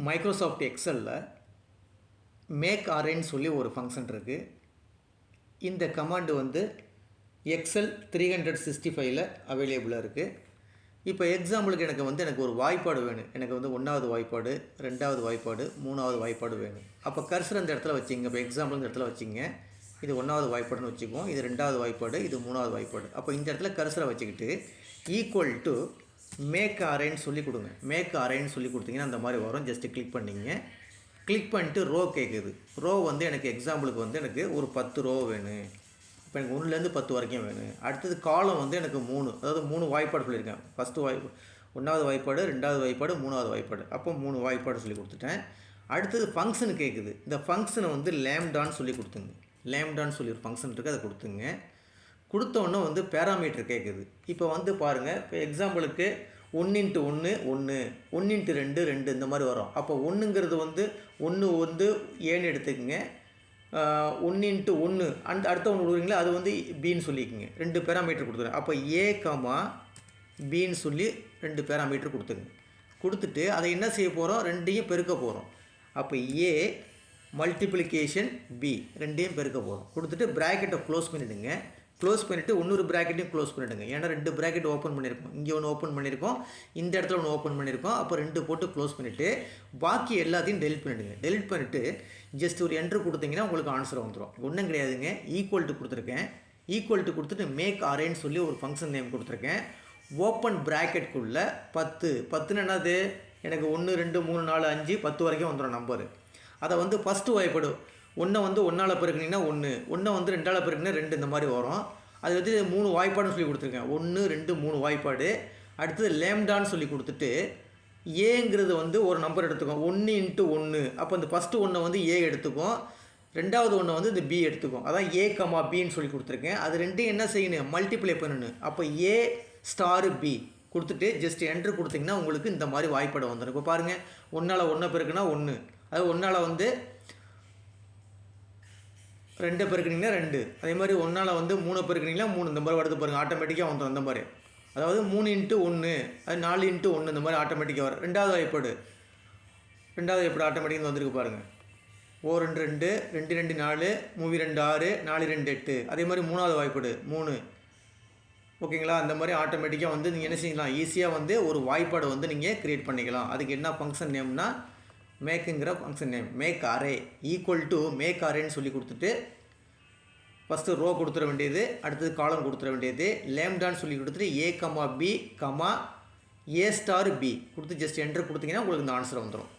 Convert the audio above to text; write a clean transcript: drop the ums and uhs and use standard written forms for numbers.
Microsoft எக்ஸலில் make அரேன்னு சொல்லி ஒரு ஃபங்க்ஷன் இருக்குது. இந்த கமாண்டு வந்து எக்ஸல் 365ல் அவைலபிளாக இருக்குது. இப்போ எக்ஸாம்பிளுக்கு எனக்கு ஒரு வாய்ப்பாடு வேணும். எனக்கு வந்து 1வது வாய்ப்பாடு, 2வது வாய்ப்பாடு, 3வது வாய்ப்பாடு வேணும். அப்போ கர்சர் அந்த இடத்துல வச்சிங்க. இப்போ எக்ஸாம்பிள் இந்த இடத்துல வச்சிங்க. இது 1வது வாய்ப்பாடுன்னு வச்சுக்குவோம். இது 2வது வாய்ப்பாடு, இது 3வது வாய்ப்பாடு. அப்போ இந்த இடத்துல கர்சரை வச்சுக்கிட்டு ஈக்குவல் டு மேக் அரேன்னு சொல்லி கொடுங்க. மேக் அரேன்னு சொல்லி கொடுத்தீங்கன்னா அந்த மாதிரி வரும். ஜஸ்ட்டு கிளிக் பண்ணிங்க. கிளிக் பண்ணிட்டு ரோ கேட்குது. ரோ வந்து எனக்கு எக்ஸாம்பிளுக்கு வந்து எனக்கு ஒரு 10 ரோ வேணும். இப்போ எனக்கு 1லேருந்து 10 வரைக்கும் வேணும். அடுத்தது காலம் வந்து எனக்கு 3, அதாவது 3 வாய்ப்பாடு சொல்லியிருக்கேன். ஃபஸ்ட்டு 1வது வாய்ப்பாடு, 2வது வாய்ப்பாடு, 3வது வாய்ப்பாடு. அப்போ 3 வாய்ப்பாடு சொல்லி கொடுத்துட்டேன். அடுத்தது ஃபங்க்ஷன் கேட்குது. இந்த ஃபங்க்ஷனை வந்து லேம்டான்னு சொல்லி கொடுத்துங்க. லேம்டான்னு சொல்லி ஒரு ஃபங்க்ஷன் இருக்குது, அதை கொடுத்துங்க. கொடுத்தோன்னே வந்து பேராமீட்டர் கேட்குது. இப்போ வந்து பாருங்கள், இப்போ எக்ஸாம்பிளுக்கு 1 × 1 1, 1 × 2 2 இந்த மாதிரி வரும். அப்போ 1ங்கிறது வந்து 1 வந்து ஏன்னு எடுத்துக்கோங்க. 1 × 1 அந்த அடுத்த ஒன்று கொடுக்குறீங்களா, அது வந்து பின்னு சொல்லிக்கோங்க. 2 பேராமீட்டர் கொடுத்துருங்க. அப்போ ஏ கமா பின்னு சொல்லி 2 பேராமீட்டர் கொடுத்துங்க. கொடுத்துட்டு அதை என்ன செய்ய போகிறோம், 2ஐயும் பெருக்க போகிறோம். அப்போ ஏ மல்டிப்ளிகேஷன் பி 2ஐயும் பெருக்க போகிறோம். கொடுத்துட்டு ப்ராக்கெட்டை க்ளோஸ் பண்ணிவிடுங்க. க்ளோஸ் பண்ணிவிட்டு இன்னொரு ப்ராக்கெட்டையும் க்ளோஸ் பண்ணிவிடுங்க. ஏன்னா 2 ப்ராக்கெட் ஓப்பன் பண்ணியிருக்கோம். இங்கே ஒன்று ஓப்பன் பண்ணியிருக்கோம், இந்த இடத்துல ஒன்று ஓப்பன் பண்ணியிருக்கோம். அப்போ 2 போட்டு க்ளோஸ் பண்ணிவிட்டு பாக்கி எல்லாத்தையும் டெலிட் பண்ணிவிடுங்க. டெலிட் பண்ணிவிட்டு ஜஸ்ட் ஒரு என்ட்ரு கொடுத்தீங்கன்னா உங்களுக்கு ஆன்சர் வந்துடும். ஒன்றும் கிடையாதுங்க. ஈக்குவல் டு கொடுத்துருக்கேன். ஈக்குவல் டு கொடுத்துட்டு மேக் அரேன்னு சொல்லி ஒரு ஃபங்க்ஷன் நேம் கொடுத்துருக்கேன். ஓப்பன் ப்ராக்கெட்குள்ளே 10 என்னது, எனக்கு 1 2 3 4 5 10 வரைக்கும் வந்துடும் நம்பரு. அதை வந்து ஃபஸ்ட்டு வாய்ப்பாடு 1 வந்து 1ஆல் பெருக்குனீங்கன்னா 1, 1 வந்து 2ஆல் பெருக்குனா 2 இந்த மாதிரி வரும். அது வந்து 3 வாய்ப்பாடுன்னு சொல்லி கொடுத்துருக்கேன். 1 2 3 வாய்ப்பாடு. அடுத்தது லேம்டான்னு சொல்லி கொடுத்துட்டு ஏங்கிறது வந்து ஒரு நம்பர் எடுத்துக்கும். 1 × 1. அப்போ இந்த ஃபஸ்ட்டு 1 வந்து ஏ எடுத்துக்கும், 2வது 1 வந்து இந்த பி எடுத்துக்கும். அதான் ஏ கமா பின்னு சொல்லி கொடுத்துருக்கேன். அது ரெண்டையும் என்ன செய்யணும், மல்டிப்ளை பண்ணணும். அப்போ ஏ ஸ்டார் பி கொடுத்துட்டு ஜஸ்ட் என்ட்ரு கொடுத்தீங்கன்னா உங்களுக்கு இந்த மாதிரி வாய்ப்பாடு வந்துடும். இப்போ பாருங்கள், 1ஆல் 1 பெருக்குனா 1, அது 1ஆல் வந்து 2 பெருக்குனிங்கன்னா 2, அதே மாதிரி 1ஆல் வந்து 3 பெருக்குனிங்கன்னா 3 இந்த மாதிரி வருது பாருங்கள். ஆட்டோமேட்டிக்காக வந்துடும் இந்த மாதிரி. அதாவது 3 × 1, அது 4 × 1 இந்த மாதிரி ஆட்டோமேட்டிக்காக வரும். 2வது வாய்ப்பாடு எப்படி ஆட்டோமேட்டிக்காக வந்துருக்கு பாருங்கள். 4 2 2, 2 2 4, 3 2 6, 4 2 8. அதே மாதிரி 3வது வாய்ப்பாடு 3. ஓகேங்களா? அந்த மாதிரி ஆட்டோமேட்டிக்காக வந்து நீங்கள் என்ன செய்யலாம், ஈஸியாக வந்து ஒரு வாய்ப்பாடு வந்து நீங்கள் க்ரியேட் பண்ணிக்கலாம். அதுக்கு என்ன ஃபங்க்ஷன் நேம்னா மேக்குங்கிற function name. Make array equal to make அரேன்னு சொல்லி கொடுத்துட்டு ஃபஸ்ட்டு ரோ கொடுத்துட வேண்டியது, அடுத்தது காலம் கொடுத்துட வேண்டியது. லேம்டான்னு சொல்லி கொடுத்துட்டு ஏ கமா பி கமா ஏ ஸ்டார் பி கொடுத்து ஜஸ்ட் என்ட்ரு கொடுத்தீங்கன்னா உங்களுக்கு இந்த ஆன்சர் வந்துடும்.